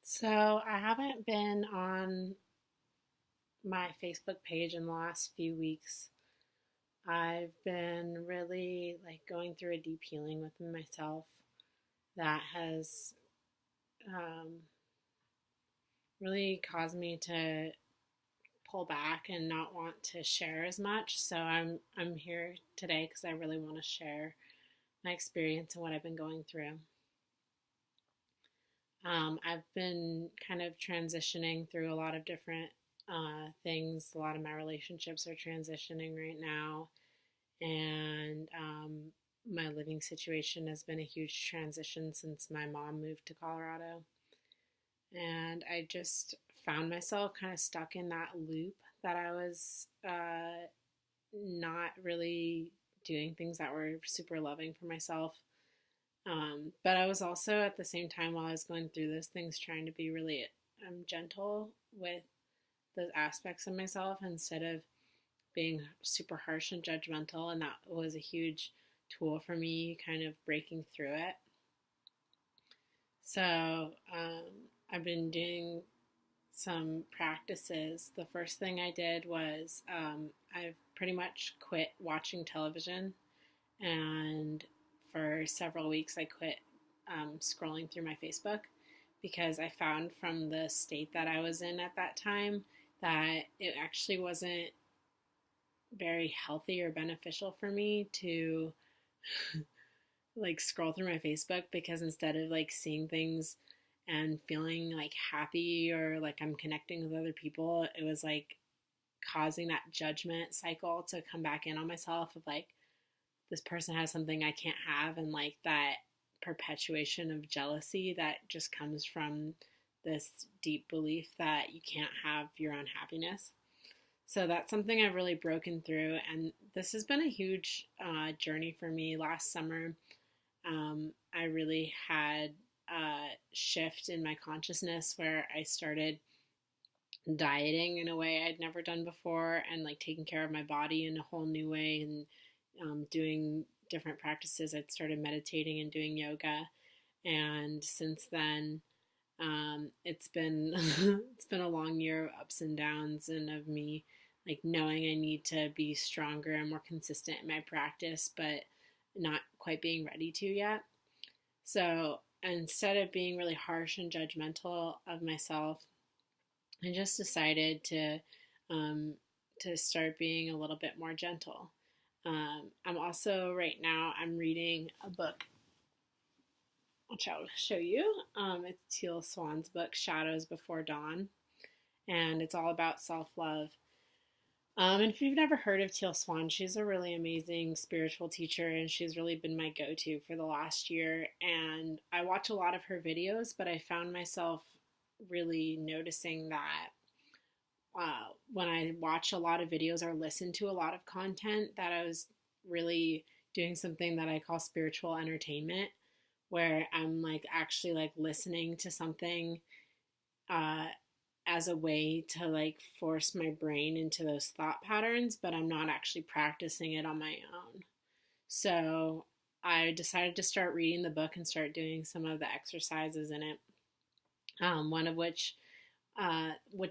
So I haven't been on my Facebook page in the last few weeks. I've been really going through a deep healing within myself that has um, really caused me to pull back and not want to share as much. So I'm here today because I really want to share my experience and what I've been going through. I've been kind of transitioning through a lot of different things. A lot of my relationships are transitioning right now, and my living situation has been a huge transition since my mom moved to Colorado. And I just found myself kind of stuck in that loop that I was not really doing things that were super loving for myself. But I was also at the same time while I was going through those things trying to be really gentle with those aspects of myself instead of being super harsh and judgmental. And that was a huge tool for me kind of breaking through it. So I've been doing some practices. The first thing I did was I've pretty much quit watching television, and for several weeks I quit scrolling through my Facebook because I found from the state that I was in at that time that it actually wasn't very healthy or beneficial for me to scroll through my Facebook, because instead of seeing things and feeling happy or I'm connecting with other people, it was causing that judgment cycle to come back in on myself of this person has something I can't have, and that perpetuation of jealousy that just comes from this deep belief that you can't have your own happiness. So that's something I've really broken through, and this has been a huge journey for me. Last summer, I really had a shift in my consciousness where I started dieting in a way I'd never done before, and taking care of my body in a whole new way, and doing different practices. I'd started meditating and doing yoga, and since then, it's been it's been a long year of ups and downs, and of me knowing I need to be stronger and more consistent in my practice, but not quite being ready to yet. So instead of being really harsh and judgmental of myself, I just decided to start being a little bit more gentle. I'm also right now I'm reading a book, which I'll show you. It's Teal Swan's book, Shadows Before Dawn, and it's all about self-love. And if you've never heard of Teal Swan, she's a really amazing spiritual teacher, and she's really been my go-to for the last year. And I watch a lot of her videos, but I found myself really noticing that when I watch a lot of videos or listen to a lot of content, that I was really doing something that I call spiritual entertainment, where I'm actually listening to something as a way to force my brain into those thought patterns, but I'm not actually practicing it on my own. So I decided to start reading the book and start doing some of the exercises in it. One of which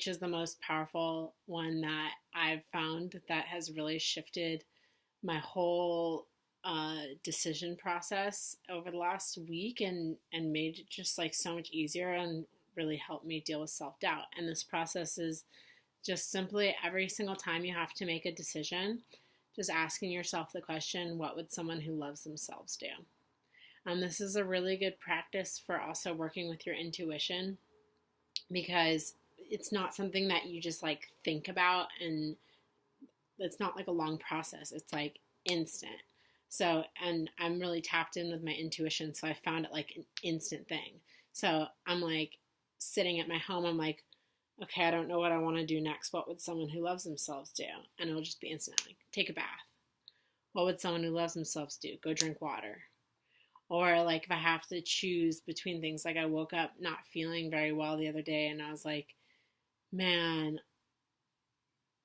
is the most powerful one that I've found that has really shifted my whole decision process over the last week, and made it just so much easier, and really helped me deal with self-doubt. And this process is just simply every single time you have to make a decision, just asking yourself the question, what would someone who loves themselves do? This is a really good practice for also working with your intuition, because it's not something that you just think about, and it's not a long process. It's instant. So, and I'm really tapped in with my intuition, so I found it an instant thing. So I'm sitting at my home, I'm okay, I don't know what I want to do next. What would someone who loves themselves do? And it'll just be instant. Take a bath. What would someone who loves themselves do? Go drink water. Or if I have to choose between things, I woke up not feeling very well the other day, and I was man,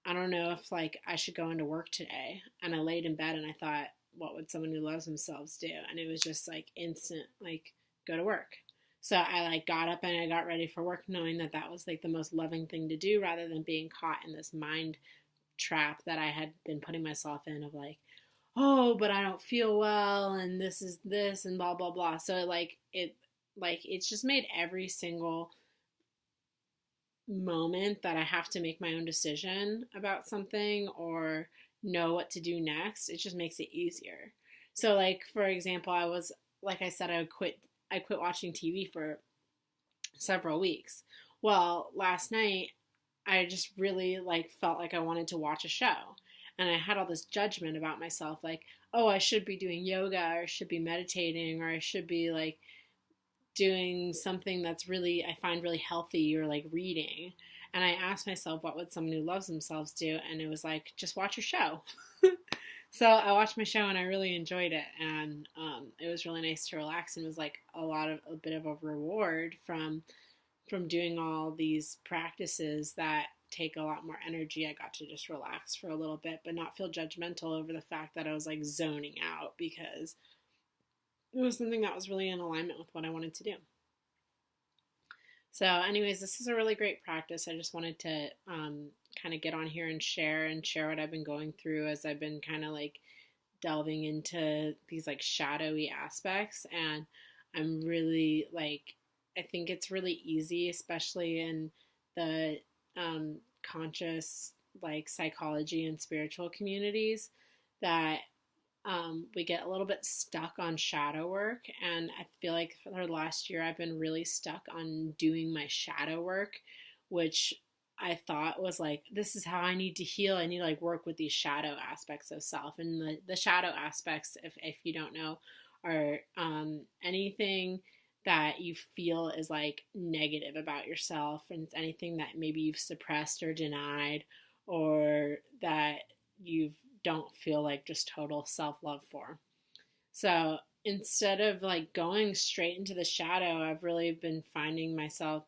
I don't know if I should go into work today. And I laid in bed and I thought, what would someone who loves themselves do? And it was just instant, go to work. So I like got up and I got ready for work knowing that that was like the most loving thing to do rather than being caught in this mind trap that I had been putting myself in of like, oh, but I don't feel well and this is this and blah blah blah. So it's just made every single moment that I have to make my own decision about something or know what to do next, it just makes it easier. So like for example, I was like I said I quit watching TV for several weeks. Well, last night I just really like felt like I wanted to watch a show. And I had all this judgment about myself like, oh, I should be doing yoga or I should be meditating or I should be like doing something that's really I find really healthy or like reading. And I asked myself, what would someone who loves themselves do? And it was like, just watch a show. So I watched my show and I really enjoyed it, and it was really nice to relax. And it was like a bit of a reward from doing all these practices that take a lot more energy. I got to just relax for a little bit, but not feel judgmental over the fact that I was like zoning out because it was something that was really in alignment with what I wanted to do. So, anyways, this is a really great practice. I just wanted to kind of get on here and share what I've been going through as I've been kind of like delving into these like shadowy aspects. And I'm really like, I think it's really easy, especially in the conscious like psychology and spiritual communities, that we get a little bit stuck on shadow work. And I feel like for the last year, I've been really stuck on doing my shadow work, which I thought was like, this is how I need to heal. I need to like work with these shadow aspects of self. And the shadow aspects, if you don't know, are anything that you feel is like negative about yourself, and it's anything that maybe you've suppressed or denied, or that you've don't feel like just total self-love for. So instead of like going straight into the shadow, I've really been finding myself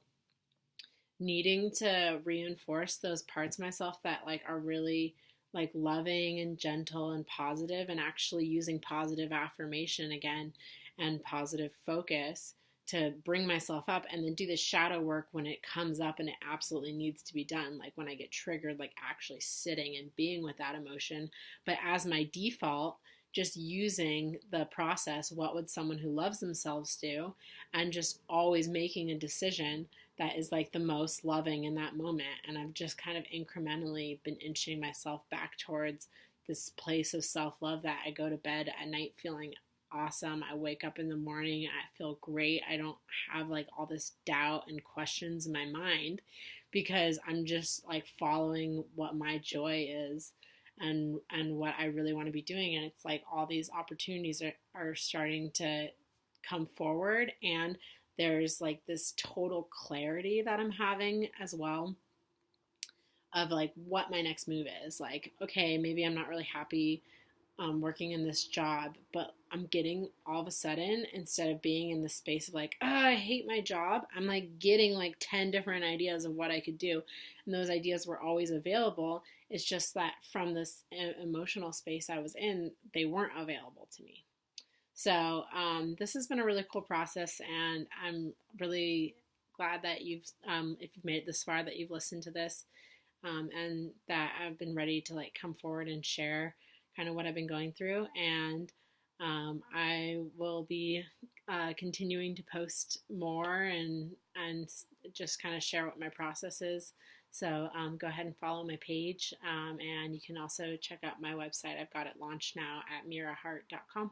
needing to reinforce those parts of myself that like are really like loving and gentle and positive, and actually using positive affirmation again and positive focus to bring myself up, and then do the shadow work when it comes up and it absolutely needs to be done. Like when I get triggered, like actually sitting and being with that emotion. But as my default, just using the process, what would someone who loves themselves do? And just always making a decision that is like the most loving in that moment. And I've just kind of incrementally been inching myself back towards this place of self-love that I go to bed at night feeling awesome. I wake up in the morning, I feel great. I don't have like all this doubt and questions in my mind because I'm just like following what my joy is and what I really want to be doing. And it's like all these opportunities are starting to come forward, and there's like this total clarity that I'm having as well of like what my next move is. Like, okay, maybe I'm not really happy working in this job, but I'm getting all of a sudden, instead of being in the space of like, oh, I hate my job, I'm like getting like 10 different ideas of what I could do. And those ideas were always available. It's just that from this emotional space I was in, they weren't available to me. So this has been a really cool process, and I'm really glad that if you've made it this far, that you've listened to this, and that I've been ready to like come forward and share kind of what I've been going through. And I will be continuing to post more and just kind of share what my process is. So go ahead and follow my page, and you can also check out my website. I've got it launched now at mirahart.com.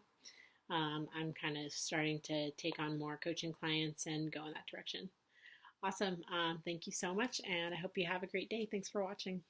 I'm kind of starting to take on more coaching clients and go in that direction. Awesome. Thank you so much, and I hope you have a great day. Thanks for watching.